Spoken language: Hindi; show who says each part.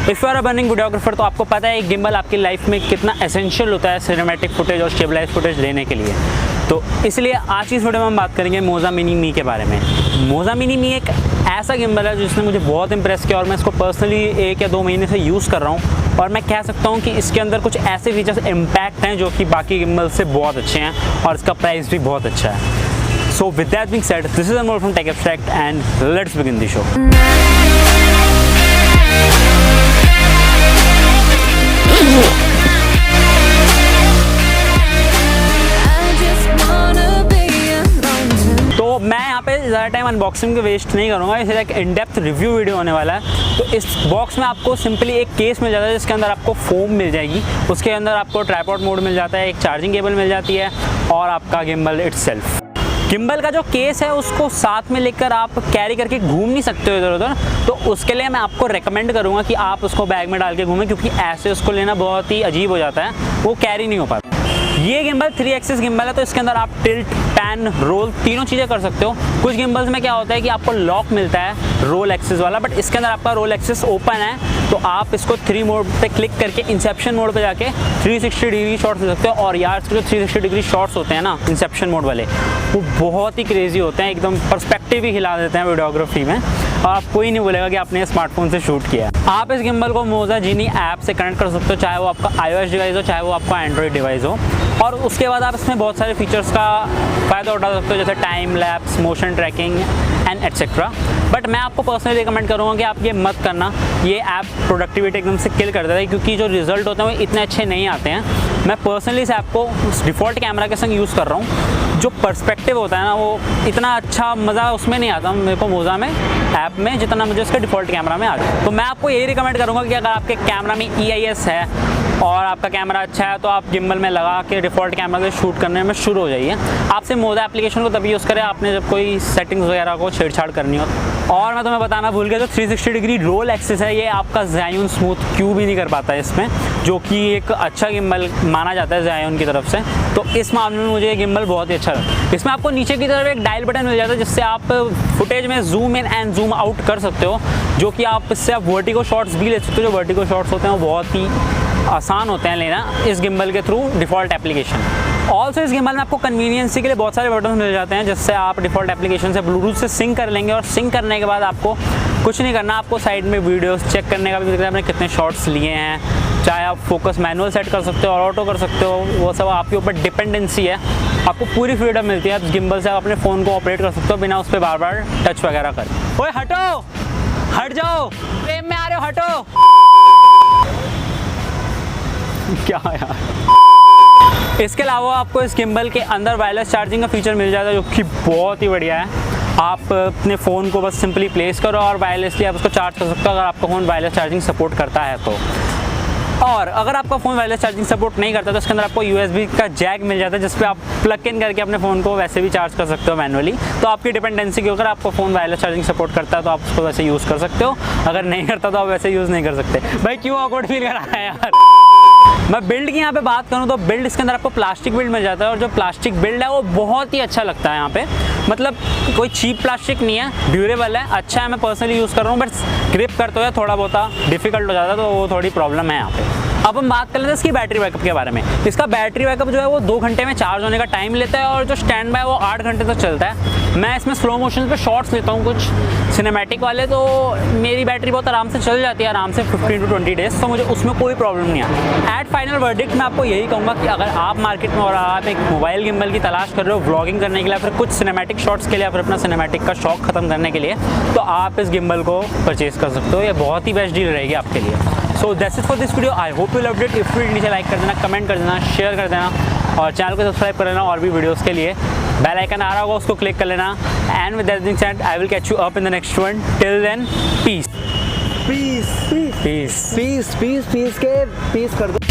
Speaker 1: If you are a burning videographer तो आपको पता है एक गिम्बल आपकी लाइफ में कितना एसेंशियल होता है सिनेमैटिक फुटेज और स्टेबलाइज फुटेज लेने के लिए। तो इसलिए आज की इस वीडियो में हम बात करेंगे मोजा मिनी मी के बारे में। मोजा मिनी मी एक ऐसा गिम्बल है जिसने मुझे बहुत इंप्रेस किया और मैं इसको पर्सनली 1 या 2 महीने से यूज़ कर रहा हूँ और मैं कह सकता हूँ कि इसके अंदर कुछ ऐसे फीचर्स इम्पैक्ट हैं जो कि बाकी गिम्बल से बहुत अच्छे हैं और इसका प्राइस भी बहुत अच्छा है। So with that being said, this is Anmol from Tech Abstract and let's begin the show. तो मैं यहाँ पे ज़्यादा टाइम अनबॉक्सिंग के वेस्ट नहीं करूँगा, इसलिए एक इन डेप्थ रिव्यू वीडियो होने वाला है। तो इस बॉक्स में आपको सिंपली एक केस मिल जाता है जिसके अंदर आपको फोम मिल जाएगी, उसके अंदर आपको ट्राइपॉड मोड मिल जाता है, एक चार्जिंग केबल मिल जाती है और आपका गिम्बल इटसेल्फ। गिम्बल का जो केस है उसको साथ में लेकर आप कैरी करके घूम नहीं सकते हो इधर उधर, तो उसके लिए मैं आपको रेकमेंड करूँगा कि आप उसको बैग में डाल के घूमें, क्योंकि ऐसे उसको लेना बहुत ही अजीब हो जाता है, वो कैरी नहीं हो पाता। ये गिम्बल 3 एक्सिस गिम्बल है, तो इसके अंदर आप टिल्ट, पैन, रोल तीनों चीज़ें कर सकते हो। कुछ गिम्बल्स में क्या होता है कि आपको लॉक मिलता है रोल एक्सिस वाला, बट इसके अंदर आपका रोल एक्सिस ओपन है, तो आप इसको 3 मोड पे क्लिक करके इंसेप्शन मोड पे जाके 360 डिग्री शॉट्स ले सकते हो। और यार इसके जो 360 डिग्री शॉट्स होते हैं ना इंसेप्शन मोड वाले, वो बहुत ही क्रेजी होते हैं, एकदम पर्सपेक्टिव ही हिला देते हैं वीडियोग्राफी में, और आप कोई नहीं बोलेगा कि आपने स्मार्टफोन से शूट किया है। आप इस गिम्बल को मोजा जिनी ऐप से कनेक्ट कर सकते हो, चाहे वो आपका iOS डिवाइस हो चाहे वो आपका एंड्रॉइड डिवाइस हो, और उसके बाद आप इसमें बहुत सारे फीचर्स का फ़ायदा उठा सकते हो, जैसे time lapse, motion tracking and etcetera. But मैं आपको पर्सनली रिकमेंड करूँगा कि आप ये मत करना, ये ऐप प्रोडक्टिविटी एकदम से किल कर देता है, क्योंकि जो रिजल्ट होते हैं वो इतने अच्छे नहीं आते हैं। मैं पर्सनली इस ऐप को डिफ़ॉल्ट कैमरा के संग यूज़ कर रहा हूँ, जो पर्सपेक्टिव होता है ना वो इतना अच्छा मज़ा उसमें नहीं आता मेरे को मोजा में ऐप में, जितना मुझे उसके डिफ़ॉल्ट कैमरा में आता है। तो मैं आपको यही रिकमेंड करूँगा कि अगर आपके कैमरा में EIS है और आपका कैमरा अच्छा है तो आप गिम्बल में लगा के डिफ़ॉल्ट कैमरा से शूट करने में शुरू हो जाइए। आपसे मोजा एप्लीकेशन को तभी यूज़ करें आपने जब कोई सेटिंग्स वगैरह को छेड़छाड़ करनी हो। और मैं तुम्हें बताना भूल गया, तो 360 डिग्री रोल एक्सिस है, ये आपका Zhiyun स्मूथ क्यू भी नहीं कर पाता है इसमें, जो कि एक अच्छा गिम्बल माना जाता है Zhiyun की तरफ से। तो इस मामले में मुझे ये गिम्बल बहुत ही अच्छा लगा। इसमें आपको नीचे की तरफ एक डायल बटन मिल जाता है जिससे आप फुटेज में zoom in and zoom out कर सकते हो, जो कि आप इससे आप वर्टिगो शॉट्स भी ले सकते हो। जो वर्टिगो शॉट्स होते हैं वो बहुत ही आसान होते हैं लेना इस गिम्बल के थ्रू डिफ़ॉल्ट एप्लीकेशन। ऑल्सो इस गिम्बल में आपको कन्वीनियंसी के लिए बहुत सारे बटन मिल जाते हैं, जिससे आप डिफ़ॉल्ट एप्लीकेशन से ब्लूटूथ से सिंक कर लेंगे, और सिंक करने के बाद आपको कुछ नहीं करना, आपको साइड में वीडियोस चेक करने का भी दिखता है आपने कितने शॉट्स लिए हैं। चाहे आप फोकस मैनुअल सेट कर सकते हो और ऑटो कर सकते हो, वो सब आपके ऊपर डिपेंडेंसी है। आपको पूरी फ्रीडम मिलती है, आप गिम्बल से अपने फ़ोन को ऑपरेट कर सकते हो बिना उस पर बार बार टच वगैरह करें। ओए हटो, हट जाओ, फ्रेम में आ रहे हो, हटो। क्या यार। इसके अलावा आपको इस गिम्बल के अंदर वायरलेस चार्जिंग का फीचर मिल जाता है, जो कि बहुत ही बढ़िया है। आप अपने फ़ोन को बस सिंपली प्लेस करो और वायरलेसली आप उसको चार्ज कर सकते हो, अगर आपका फ़ोन वायरलेस चार्जिंग सपोर्ट करता है तो। और अगर आपका फ़ोन वायरलेस चार्जिंग सपोर्ट नहीं करता तो इसके अंदर आपको USB का जैक मिल जाता है, जिस पे आप प्लग इन करके अपने फ़ोन को वैसे भी चार्ज कर सकते हो मैनुअली। तो आपकी डिपेंडेंसी के ऊपर, आपका फ़ोन वायरलेस चार्जिंग सपोर्ट करता है तो आप उसको वैसे यूज़ कर सकते हो, अगर नहीं करता तो आप वैसे यूज़ नहीं कर सकते। भाई क्यों ऑकवर्ड फील कर रहा है यार। मैं बिल्ड की यहाँ पे बात करूँ तो बिल्ड इसके अंदर आपको प्लास्टिक बिल्ड मिल जाता है, और जो प्लास्टिक बिल्ड है वो बहुत ही अच्छा लगता है यहाँ पे। मतलब कोई चीप प्लास्टिक नहीं है, ड्यूरेबल है, अच्छा है। मैं पर्सनली यूज़ कर रहा हूँ, बट ग्रिप करते हुए थोड़ा बहुत डिफिकल्ट हो जाता है, तो वो थोड़ी प्रॉब्लम है यहाँ पे। अब हम बात कर लेते हैं इसकी बैटरी बैकअप के बारे में। इसका बैटरी बैकअप जो है वो 2 घंटे में चार्ज होने का टाइम लेता है, और जो स्टैंड बाय वो 8 घंटे तक चलता है। मैं इसमें स्लो मोशन पे शॉट्स लेता हूँ कुछ सिनेमैटिक वाले, तो मेरी बैटरी बहुत आराम से चल जाती है, आराम से 15 to 20 डेज, तो मुझे उसमें कोई प्रॉब्लम नहीं है। एट फाइनल वर्डिक्ट मैं आपको यही कहूँगा कि अगर आप मार्केट में और आप एक मोबाइल गिम्बल की तलाश कर रहे हो व्लॉगिंग करने के लिए, फिर कुछ सिनेमैटिक शॉट्स के लिए, फिर अपना सिनेमैटिक का शौक खत्म करने के लिए, तो आप इस गिम्बल को परचेज कर सकते हो। ये बहुत ही बेस्ट डील रहेगी आपके लिए। So that's it for this video. I hope you loved it. If you नीचे लाइक कर देना, कमेंट कर देना, शेयर कर देना, और चैनल को सब्सक्राइब कर लेना। और भी वीडियोस के लिए बेल आइकन आ रहा होगा, उसको क्लिक कर लेना। And with that being said, I will catch you up in the next one. Till then, peace peace peace peace peace peace के पीस कर दो।